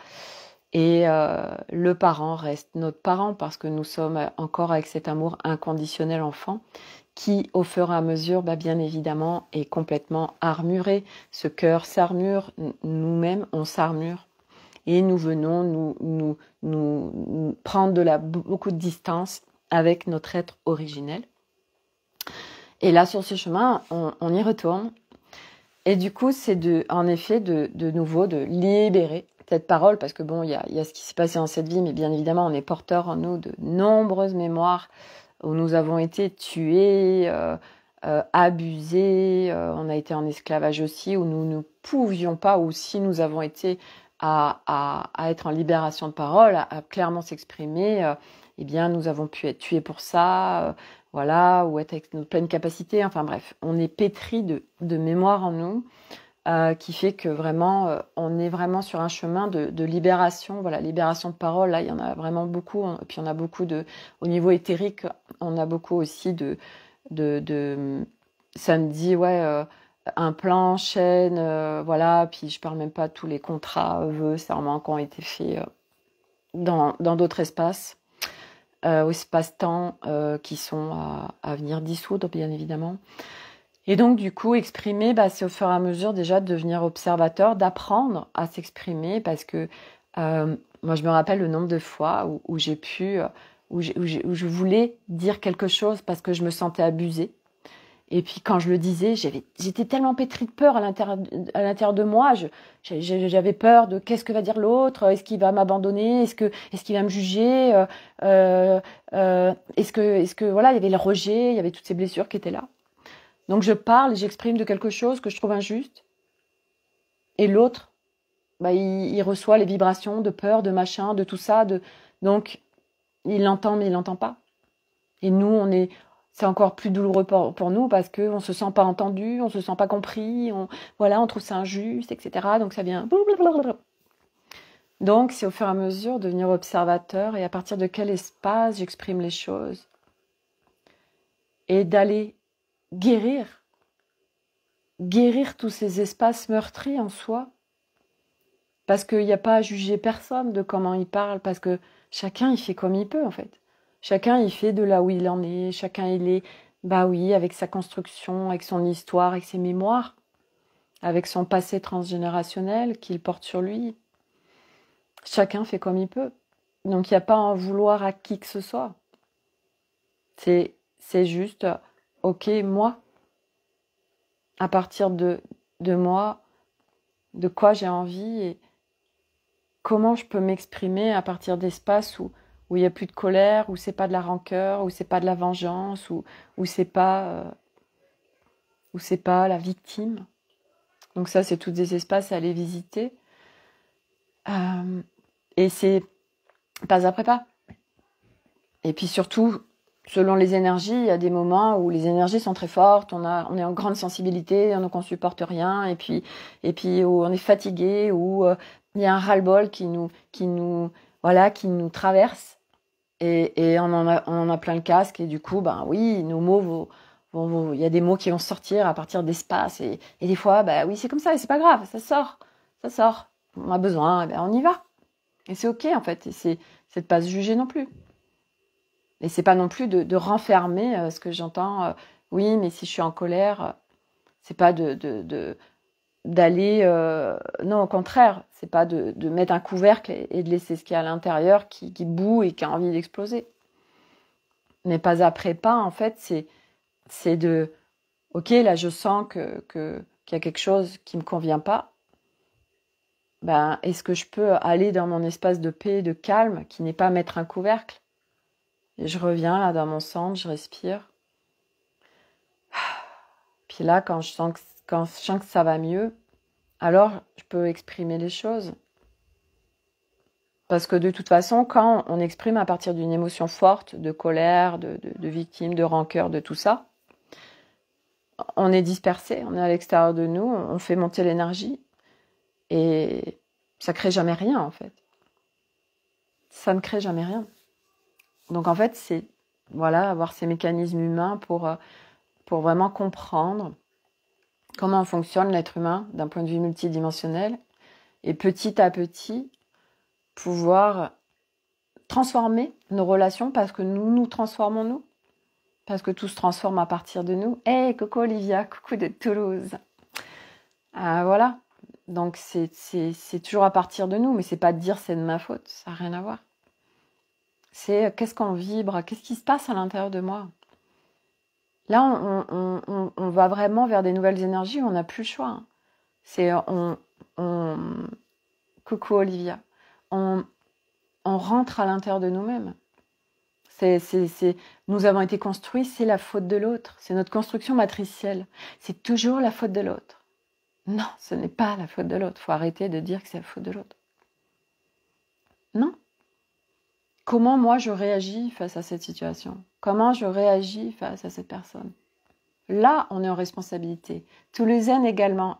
Et le parent reste notre parent parce que nous sommes encore avec cet amour inconditionnel enfant qui, au fur et à mesure, bien évidemment, est complètement armuré. Ce cœur s'armure, nous-mêmes, on s'armure. Et nous venons nous prendre beaucoup de distance avec notre être originel. Et là, sur ce chemin, on y retourne. Et du coup, c'est en effet de nouveau de libérer cette parole, parce que il y a ce qui s'est passé dans cette vie, mais bien évidemment, on est porteur en nous de nombreuses mémoires où nous avons été tués, abusés, on a été en esclavage aussi, où nous ne pouvions pas, ou si nous avons été à être en libération de parole, à clairement s'exprimer, eh bien, nous avons pu être tués pour ça, voilà, ou être avec notre pleine capacité. Enfin bref, on est pétri de mémoire en nous, qui fait que vraiment, on est vraiment sur un chemin de libération. Voilà, libération de parole, là, il y en a vraiment beaucoup. Et puis on a beaucoup au niveau éthérique, on a beaucoup aussi ça me dit, ouais, un plan, chaîne, voilà. Puis je parle même pas de tous les contrats, vœux, serments qui ont été faits dans d'autres espaces. aux espaces-temps qui sont à venir dissoudre, bien évidemment. Et donc, du coup, exprimer, c'est au fur et à mesure déjà de devenir observateur, d'apprendre à s'exprimer, parce que moi, je me rappelle le nombre de fois où j'ai pu, où je voulais dire quelque chose parce que je me sentais abusée. Et puis quand je le disais, j'étais tellement pétrie de peur à l'intérieur de moi. J'avais peur de qu'est-ce que va dire l'autre, est-ce qu'il va m'abandonner, est-ce qu'il va me juger, est-ce que voilà, il y avait le rejet, il y avait toutes ces blessures qui étaient là. Donc je parle et j'exprime de quelque chose que je trouve injuste. Et l'autre, il reçoit les vibrations de peur, de machin, de tout ça. Donc il l'entend mais il l'entend pas. Et nous, c'est encore plus douloureux pour nous parce qu'on ne se sent pas entendu, on ne se sent pas compris, on trouve ça injuste, etc. Donc ça vient... Donc c'est au fur et à mesure de devenir observateur et à partir de quel espace j'exprime les choses. Et d'aller guérir tous ces espaces meurtris en soi. Parce qu'il n'y a pas à juger personne de comment il parle, parce que chacun il fait comme il peut en fait. Chacun il fait de là où il en est, chacun il est, avec sa construction, avec son histoire, avec ses mémoires, avec son passé transgénérationnel qu'il porte sur lui. Chacun fait comme il peut. Donc il n'y a pas à en vouloir à qui que ce soit. C'est juste, ok, moi, à partir de moi, de quoi j'ai envie et comment je peux m'exprimer à partir d'espaces où il n'y a plus de colère, où c'est pas de la rancœur, où c'est pas de la vengeance, où c'est pas la victime. Donc ça, c'est tous des espaces à aller visiter. Et c'est pas après pas. Et puis surtout, selon les énergies, il y a des moments où les énergies sont très fortes, on est en grande sensibilité, donc on supporte rien, et puis où on est fatigué, où il y a un ras-le-bol qui nous traverse, et on en a plein le casque, et du coup, oui, nos mots il y a des mots qui vont sortir à partir d'espace, et des fois, oui, c'est comme ça, et c'est pas grave, ça sort, on a besoin, on y va. Et c'est ok, en fait, et c'est de pas se juger non plus. Et c'est pas non plus de renfermer ce que j'entends. Oui, mais si je suis en colère, c'est pas d'aller... non, au contraire, c'est pas de mettre un couvercle et de laisser ce qu'il y a à l'intérieur qui bout et qui a envie d'exploser. Mais pas après pas, en fait, c'est de... Ok, là, je sens qu'il y a quelque chose qui me convient pas. Est-ce que je peux aller dans mon espace de paix, de calme, qui n'est pas mettre un couvercle? Et je reviens là dans mon centre, je respire. Puis là, quand je sens que ça va mieux, alors je peux exprimer les choses. Parce que de toute façon, quand on exprime à partir d'une émotion forte, de colère, de victime, de rancœur, de tout ça, on est dispersé, on est à l'extérieur de nous, on fait monter l'énergie. Et ça crée jamais rien, en fait. Ça ne crée jamais rien. Donc en fait, c'est avoir ces mécanismes humains pour vraiment comprendre comment fonctionne l'être humain d'un point de vue multidimensionnel et petit à petit pouvoir transformer nos relations parce que nous transformons nous, parce que tout se transforme à partir de nous. Hey, coucou Olivia, coucou de Toulouse. Voilà, donc c'est toujours à partir de nous, mais c'est pas de dire c'est de ma faute, ça n'a rien à voir. C'est qu'est-ce qu'on vibre, qu'est-ce qui se passe à l'intérieur de moi. Là, on va vraiment vers des nouvelles énergies où on n'a plus le choix. C'est coucou Olivia. On rentre à l'intérieur de nous-mêmes. Nous avons été construits, c'est la faute de l'autre. C'est notre construction matricielle. C'est toujours la faute de l'autre. Non, ce n'est pas la faute de l'autre. Il faut arrêter de dire que c'est la faute de l'autre. Non. Comment moi je réagis face à cette situation? Comment je réagis face à cette personne? Là, on est en responsabilité. Toulousaine également.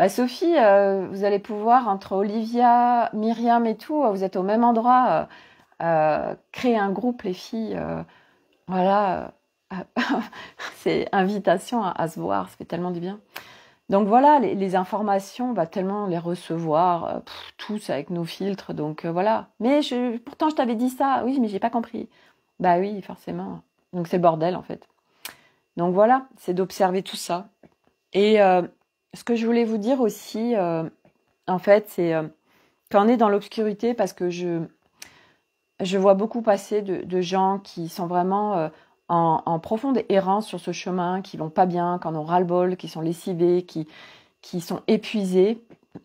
Sophie, vous allez pouvoir, entre Olivia, Myriam et tout, vous êtes au même endroit, créer un groupe, les filles. C'est invitation à se voir, ça fait tellement du bien. Donc voilà, les informations, on va tellement les recevoir, tous avec nos filtres, donc voilà. Mais pourtant, je t'avais dit ça. Oui, mais j'ai pas compris. Bah oui, forcément. Donc c'est le bordel en fait. Donc voilà, c'est d'observer tout ça. Et ce que je voulais vous dire aussi, en fait, c'est quand on est dans l'obscurité, parce que je vois beaucoup passer de gens qui sont vraiment en profonde errance sur ce chemin, qui vont pas bien, qui en ont ras-le-bol, qui sont lessivés, qui sont épuisés.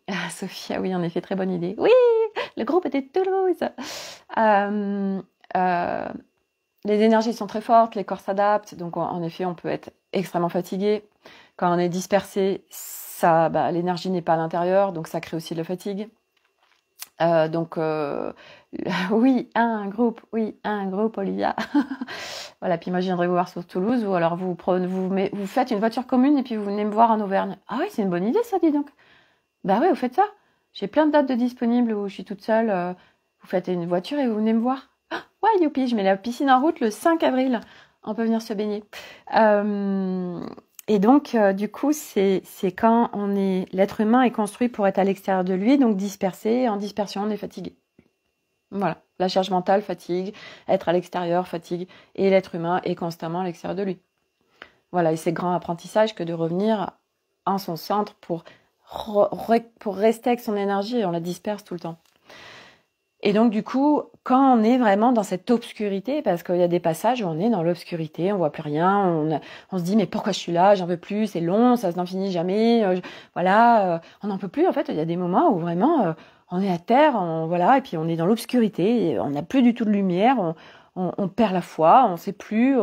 Ah, Sophia, oui, en effet, très bonne idée. Oui, le groupe était de Toulouse. Euh, les énergies sont très fortes, les corps s'adaptent, donc en effet, on peut être extrêmement fatigué. Quand on est dispersé, ça, l'énergie n'est pas à l'intérieur, donc ça crée aussi de la fatigue. Donc, oui, un groupe, Olivia. Voilà, puis moi, je viendrai vous voir sur Toulouse, ou alors vous faites une voiture commune et puis vous venez me voir en Auvergne. Ah oui, c'est une bonne idée, ça, dis donc. Bah ouais, vous faites ça. J'ai plein de dates de disponibles où je suis toute seule. Vous faites une voiture et vous venez me voir. Ah, ouais, youpi, je mets la piscine en route le 5 avril. On peut venir se baigner. Et donc, du coup, c'est quand l'être humain est construit pour être à l'extérieur de lui, donc dispersé. En dispersion, on est fatigué. Voilà, la charge mentale fatigue, être à l'extérieur fatigue, et l'être humain est constamment à l'extérieur de lui. Voilà, et c'est grand apprentissage que de revenir en son centre pour rester avec son énergie, et on la disperse tout le temps. Et donc, du coup, quand on est vraiment dans cette obscurité, parce qu'il y a des passages où on est dans l'obscurité, on voit plus rien, on se dit, mais pourquoi je suis là, j'en veux plus, c'est long, ça n'en finit jamais, on n'en peut plus. En fait, il y a des moments où vraiment, on est à terre, voilà, et puis on est dans l'obscurité, on n'a plus du tout de lumière, on perd la foi, on ne sait plus,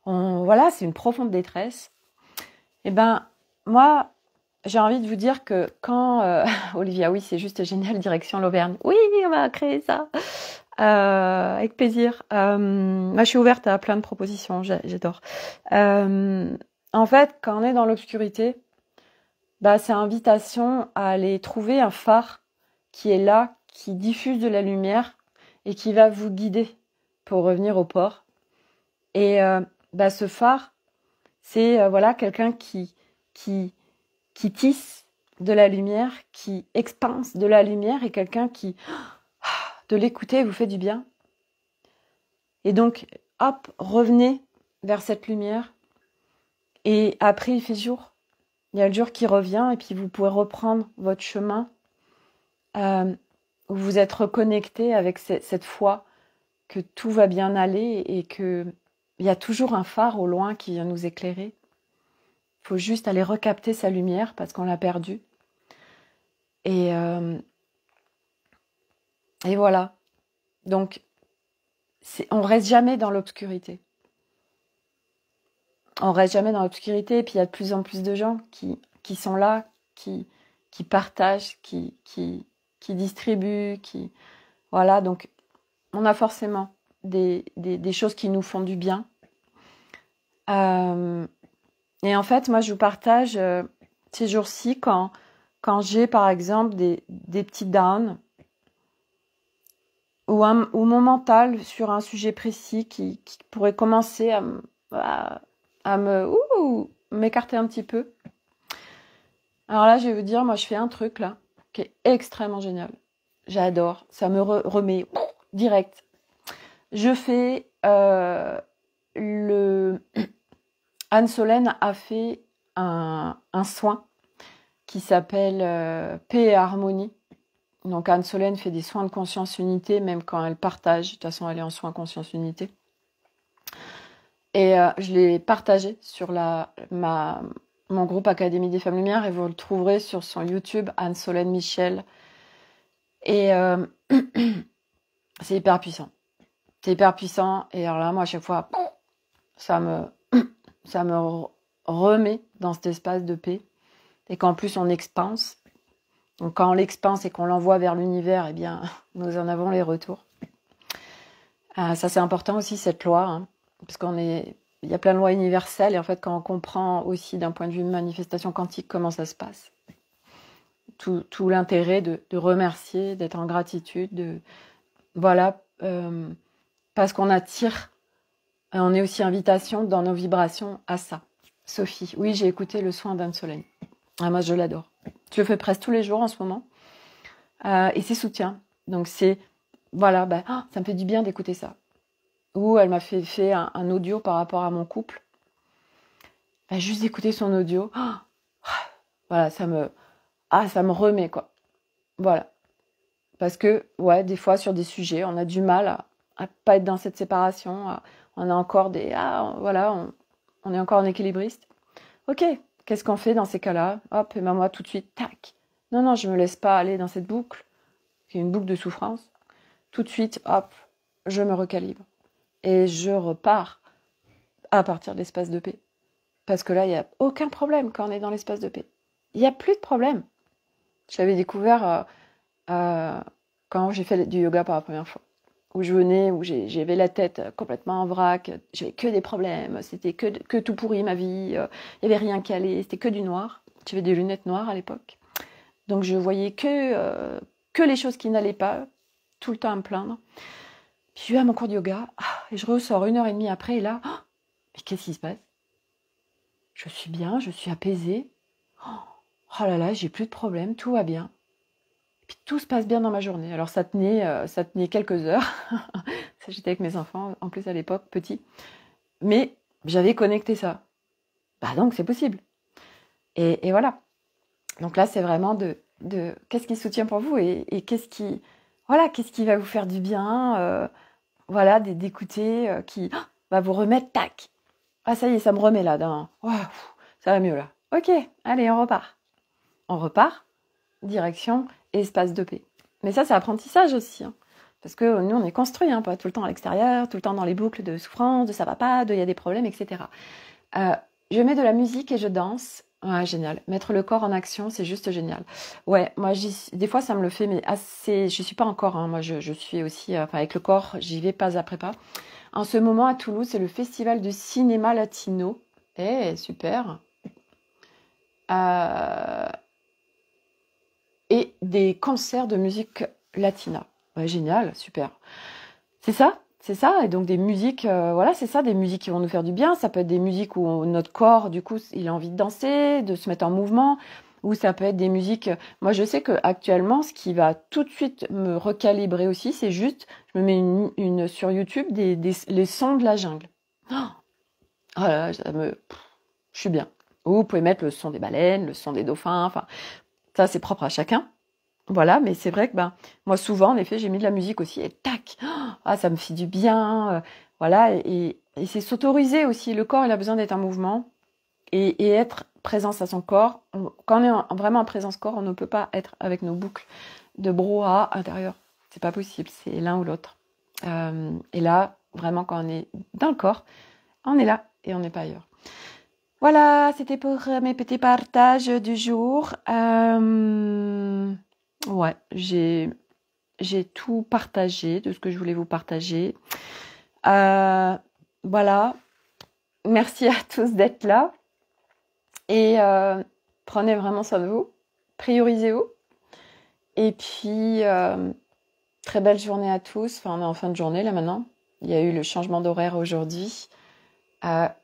voilà, c'est une profonde détresse. Et ben, moi, j'ai envie de vous dire que quand... Olivia, oui, c'est juste génial, direction l'Auvergne. Oui, on va créer ça. Avec plaisir. Moi, je suis ouverte à plein de propositions, j'adore. En fait, quand on est dans l'obscurité, c'est invitation à aller trouver un phare qui est là, qui diffuse de la lumière et qui va vous guider pour revenir au port. Et ce phare, c'est voilà quelqu'un qui tisse de la lumière, qui expanse de la lumière, et quelqu'un qui, de l'écouter, vous fait du bien. Et donc, hop, revenez vers cette lumière. Et après, il fait jour. Il y a le jour qui revient, et puis vous pouvez reprendre votre chemin où vous êtes reconnecté avec cette foi que tout va bien aller et qu'il y a toujours un phare au loin qui vient nous éclairer. Il faut juste aller recapter sa lumière parce qu'on l'a perdue. Et voilà. Donc, on reste jamais dans l'obscurité. On reste jamais dans l'obscurité. Et puis, il y a de plus en plus de gens qui sont là, qui partagent, qui distribuent, voilà. Donc, on a forcément des choses qui nous font du bien. Et en fait, moi, je vous partage ces jours-ci quand j'ai, par exemple, des petits downs ou mon mental sur un sujet précis qui pourrait commencer à m'écarter un petit peu. Alors là, je vais vous dire, moi, je fais un truc là qui est extrêmement génial. J'adore. Ça me remet direct. Je fais Anne Solène a fait un soin qui s'appelle Paix et Harmonie. Donc Anne Solène fait des soins de conscience unité, même quand elle partage. De toute façon, elle est en soins conscience unité. Et je l'ai partagé sur mon groupe Académie des Femmes Lumière, et vous le trouverez sur son YouTube, Anne Solène Michel. Et c'est hyper puissant. C'est hyper puissant. Et alors là, moi, à chaque fois, ça me remet dans cet espace de paix. Et qu'en plus, on expanse. Donc, quand on l'expanse et qu'on l'envoie vers l'univers, eh bien, nous en avons les retours. Ça, c'est important aussi, cette loi. Hein, parce il y a plein de lois universelles. Et en fait, quand on comprend aussi d'un point de vue de manifestation quantique comment ça se passe, tout l'intérêt de remercier, d'être en gratitude, voilà, parce qu'on attire, on est aussi invitation dans nos vibrations à ça. Sophie, oui, j'ai écouté le soin d'Anne Solène. Moi, je l'adore. Je le fais presque tous les jours en ce moment. Et c'est soutien. Donc, c'est, voilà, ça me fait du bien d'écouter ça. où elle m'a fait un audio par rapport à mon couple. Bah, juste d'écouter son audio, voilà, ça me remet, quoi. Voilà. Parce que, ouais, des fois, sur des sujets, on a du mal à pas être dans cette séparation. On a encore voilà, on est encore en équilibriste. Ok, qu'est-ce qu'on fait dans ces cas-là? Hop, et ben moi, tout de suite, tac. Non, non, je me laisse pas aller dans cette boucle, qui est une boucle de souffrance. Tout de suite, hop, je me recalibre. Et je repars à partir de l'espace de paix. Parce que là, il n'y a aucun problème quand on est dans l'espace de paix. Il n'y a plus de problème. Je l'avais découvert quand j'ai fait du yoga pour la première fois. Où je venais, où j'avais la tête complètement en vrac, j'avais que des problèmes, c'était que tout pourri ma vie, il n'y avait rien qui allait, c'était que du noir. J'avais des lunettes noires à l'époque. Donc je voyais que les choses qui n'allaient pas, tout le temps à me plaindre. Puis je vais à mon cours de yoga, et je ressors 1h30 après, et là, mais qu'est-ce qui se passe? Je suis bien, je suis apaisée. Oh là là, j'ai plus de problème, tout va bien. Puis tout se passe bien dans ma journée. Alors ça tenait quelques heures. J'étais avec mes enfants, en plus à l'époque, petits. Mais j'avais connecté ça. Bah donc c'est possible. Et voilà. Donc là, c'est vraiment de qu'est-ce qui soutient pour vous et qu'est-ce qui va vous faire du bien. Voilà, d'écouter, qui va vous remettre, tac. Ah ça y est, ça me remet là. Ça va mieux là. Ok, allez, on repart. On repart, direction espace de paix. Mais ça, c'est apprentissage aussi. Hein. Parce que nous, on est construit, pas tout le temps à l'extérieur, tout le temps dans les boucles de souffrance, de ça va pas, de il y a des problèmes, etc. Je mets de la musique et je danse. Ouais, génial. Mettre le corps en action, c'est juste génial. Ouais, moi, des fois, ça me le fait, mais assez. Je suis pas encore. Moi, je suis aussi. Avec le corps, j'y vais pas après pas. En ce moment, à Toulouse, c'est le festival de cinéma latino. Super. Et des concerts de musique latina. Ouais, génial, super. C'est ça. Et donc des musiques, voilà, c'est ça, des musiques qui vont nous faire du bien. Ça peut être des musiques où notre corps, du coup, il a envie de danser, de se mettre en mouvement. Ou ça peut être des musiques. Moi, je sais que actuellement, ce qui va tout de suite me recalibrer aussi, c'est juste, je me mets une sur YouTube les sons de la jungle. Oh là, je suis bien. Ou vous pouvez mettre le son des baleines, le son des dauphins. Enfin, ça, c'est propre à chacun. Voilà, mais c'est vrai que moi souvent, en effet, j'ai mis de la musique aussi et tac, ça me fait du bien, voilà, et c'est s'autoriser aussi. Le corps, il a besoin d'être en mouvement et être présence à son corps. Quand on est vraiment en présence corps, on ne peut pas être avec nos boucles de brouhaha intérieur. C'est pas possible, c'est l'un ou l'autre. Et là, vraiment, quand on est dans le corps, on est là et on n'est pas ailleurs. Voilà, c'était pour mes petits partages du jour. Ouais, j'ai tout partagé de ce que je voulais vous partager. Voilà. Merci à tous d'être là. Et prenez vraiment soin de vous. Priorisez-vous. Et puis, très belle journée à tous. Enfin, on est en fin de journée là maintenant. Il y a eu le changement d'horaire aujourd'hui.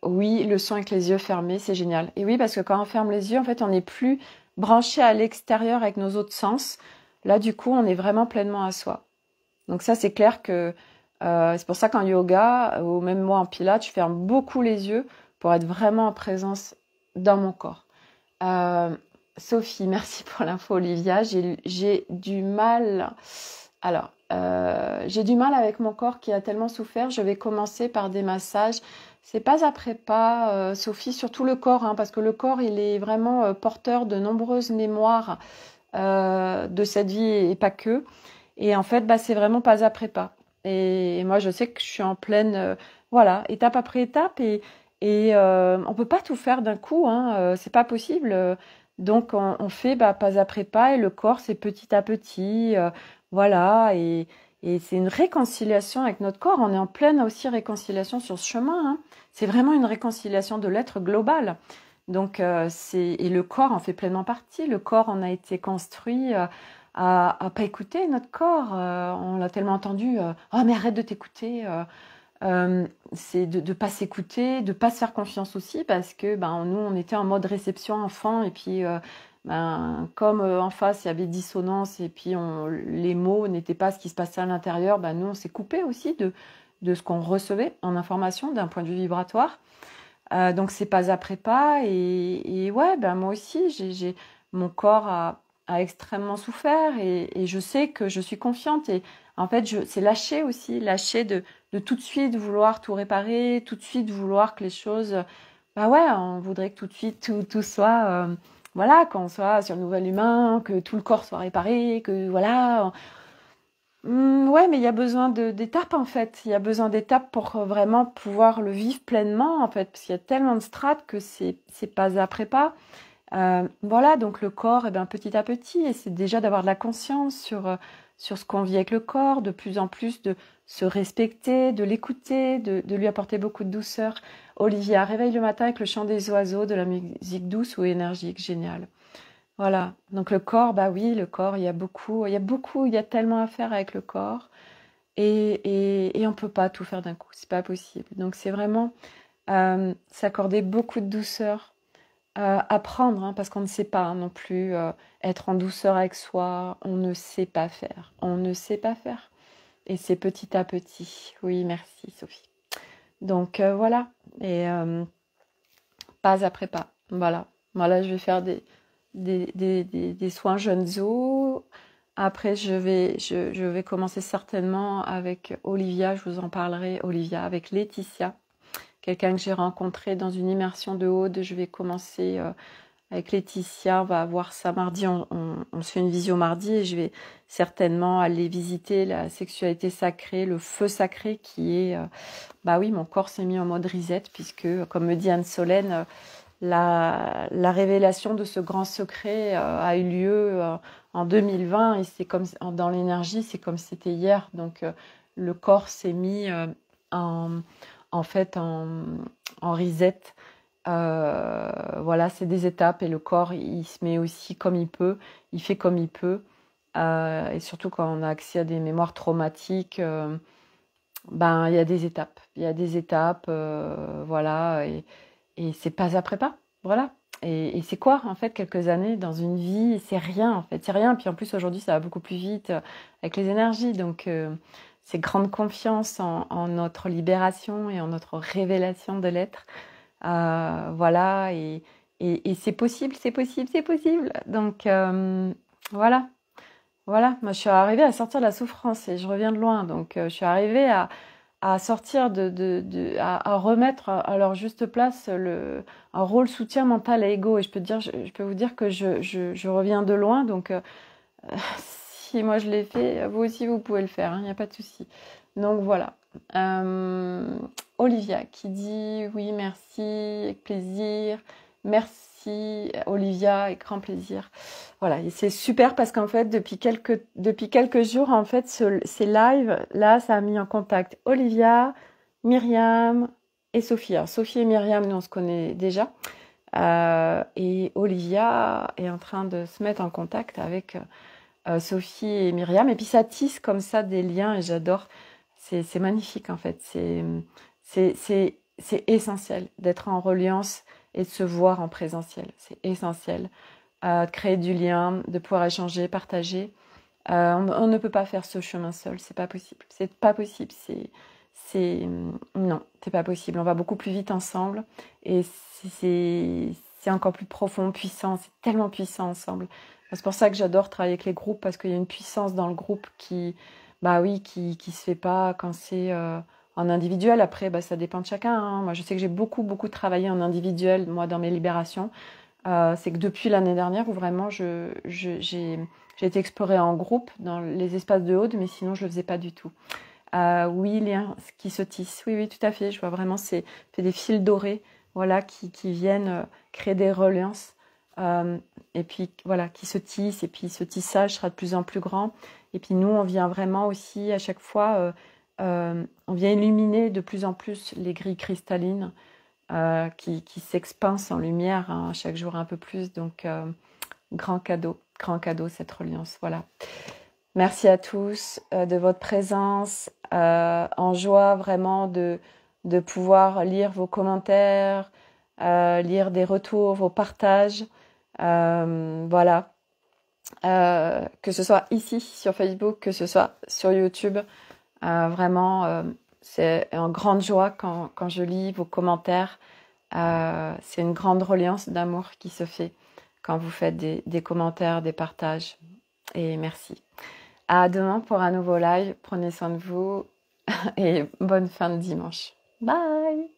Oui, le son avec les yeux fermés, c'est génial. Et oui, parce que quand on ferme les yeux, en fait, on n'est plus branché à l'extérieur avec nos autres sens. Là, du coup, on est vraiment pleinement à soi. Donc ça, c'est clair que c'est pour ça qu'en yoga, ou même moi en pilates, je ferme beaucoup les yeux pour être vraiment en présence dans mon corps. Sophie, merci pour l'info, Olivia. J'ai du mal... Alors, j'ai du mal avec mon corps qui a tellement souffert. Je vais commencer par des massages. C'est pas après pas, Sophie, surtout le corps, parce que le corps, il est vraiment porteur de nombreuses mémoires de cette vie et pas que. Et en fait, c'est vraiment pas après pas. Et moi, je sais que je suis en pleine, voilà, étape après étape. Et on peut pas tout faire d'un coup, c'est pas possible. Donc, on fait pas après pas. Et le corps, c'est petit à petit, voilà. Et c'est une réconciliation avec notre corps. On est en pleine aussi réconciliation sur ce chemin. C'est vraiment une réconciliation de l'être global. Donc, et le corps en fait pleinement partie. Le corps, on a été construit à pas écouter notre corps. On l'a tellement entendu. Oh, mais arrête de t'écouter. C'est de pas s'écouter, de pas se faire confiance aussi, parce que nous, on était en mode réception enfant, et puis comme en face, il y avait dissonance, et puis les mots n'étaient pas ce qui se passait à l'intérieur, nous, on s'est coupé aussi de ce qu'on recevait en information d'un point de vue vibratoire. Donc c'est pas après pas et ouais, ben moi aussi mon corps a extrêmement souffert et je sais que je suis confiante et en fait c'est lâcher aussi, lâcher de tout de suite vouloir tout réparer, tout de suite vouloir que les choses, bah ouais, on voudrait que tout de suite tout soit voilà, qu'on soit sur le nouvel humain, que tout le corps soit réparé, que voilà. Ouais, mais il y a besoin d'étapes en fait. Il y a besoin d'étapes pour vraiment pouvoir le vivre pleinement en fait, parce qu'il y a tellement de strates que c'est pas après pas. Voilà, donc le corps, eh ben, petit à petit, et c'est déjà d'avoir de la conscience sur ce qu'on vit avec le corps, de plus en plus de se respecter, de l'écouter, de lui apporter beaucoup de douceur. Olivia, réveille le matin avec le chant des oiseaux, de la musique douce ou énergique, génial. Voilà, donc le corps, bah oui, le corps, il y a tellement à faire avec le corps et on peut pas tout faire d'un coup, c'est pas possible. Donc c'est vraiment s'accorder beaucoup de douceur, apprendre, hein, parce qu'on ne sait pas hein, non plus être en douceur avec soi, on ne sait pas faire, on ne sait pas faire. Et c'est petit à petit. Oui, merci Sophie. Donc voilà, et pas après pas. Voilà, voilà, je vais faire des soins jeunes os. Après, je vais commencer certainement avec Olivia, je vous en parlerai, Olivia, avec Laetitia, quelqu'un que j'ai rencontré dans une immersion de Aude. Je vais commencer avec Laetitia, on va voir ça mardi, on se fait une visio mardi et je vais certainement aller visiter la sexualité sacrée, le feu sacré qui est, bah oui, mon corps s'est mis en mode reset puisque, comme me dit Anne Solène, la révélation de ce grand secret a eu lieu en 2020 et c'est comme dans l'énergie, c'est comme si c'était hier. Donc le corps s'est mis en, en fait en reset. Voilà, c'est des étapes et le corps il se met aussi comme il peut, il fait comme il peut. Et surtout quand on a accès à des mémoires traumatiques, ben il y a des étapes, voilà. Et c'est pas après pas, voilà. Et c'est quoi, en fait, quelques années dans une vie, c'est rien, en fait, c'est rien. Puis en plus, aujourd'hui, ça va beaucoup plus vite avec les énergies. Donc, c'est grande confiance en notre libération et en notre révélation de l'être. Voilà, et c'est possible, c'est possible, c'est possible. Donc, voilà. Voilà, moi je suis arrivée à sortir de la souffrance et je reviens de loin. Donc, je suis arrivée à sortir à remettre à leur juste place un rôle soutien mental et ego. Et je peux vous dire que je reviens de loin. Donc, si moi je l'ai fait, vous aussi vous pouvez le faire. Il n'y a pas de souci. Donc voilà. Olivia qui dit oui, merci, avec plaisir. Merci Olivia, avec grand plaisir. Voilà, et c'est super parce qu'en fait, depuis quelques jours, en fait, ces lives, là, ça a mis en contact Olivia, Myriam et Sophie. Alors, Sophie et Myriam, nous, on se connaît déjà. Et Olivia est en train de se mettre en contact avec Sophie et Myriam. Et puis, ça tisse comme ça des liens et j'adore. C'est magnifique, en fait. C'est essentiel d'être en reliance et de se voir en présentiel. C'est essentiel. De créer du lien, de pouvoir échanger, partager. On ne peut pas faire ce chemin seul, c'est pas possible. C'est pas possible, non, c'est pas possible. On va beaucoup plus vite ensemble et c'est encore plus profond, puissant, c'est tellement puissant ensemble. C'est pour ça que j'adore travailler avec les groupes parce qu'il y a une puissance dans le groupe bah oui, qui se fait pas quand c'est en individuel. Après, bah, ça dépend de chacun, hein. Moi, je sais que j'ai beaucoup travaillé en individuel, moi, dans mes libérations. C'est que depuis l'année dernière où vraiment j'ai été explorée en groupe dans les espaces de Aude, mais sinon je le faisais pas du tout. Oui, liens qui se tissent. Oui, oui, tout à fait. Je vois vraiment c'est des fils dorés, voilà, qui viennent créer des reliances. Et puis voilà, qui se tissent. Et puis ce tissage sera de plus en plus grand. Et puis nous, on vient vraiment aussi à chaque fois, on vient illuminer de plus en plus les grilles cristallines. Qui s'expanse en lumière hein, chaque jour un peu plus. Donc, grand cadeau cette reliance. Voilà. Merci à tous de votre présence. En joie vraiment de pouvoir lire vos commentaires, lire des retours, vos partages. Voilà. Que ce soit ici sur Facebook, que ce soit sur YouTube. Vraiment, C'est en grande joie quand je lis vos commentaires. C'est une grande reliance d'amour qui se fait quand vous faites des commentaires, des partages. Et merci. À demain pour un nouveau live. Prenez soin de vous et bonne fin de dimanche. Bye!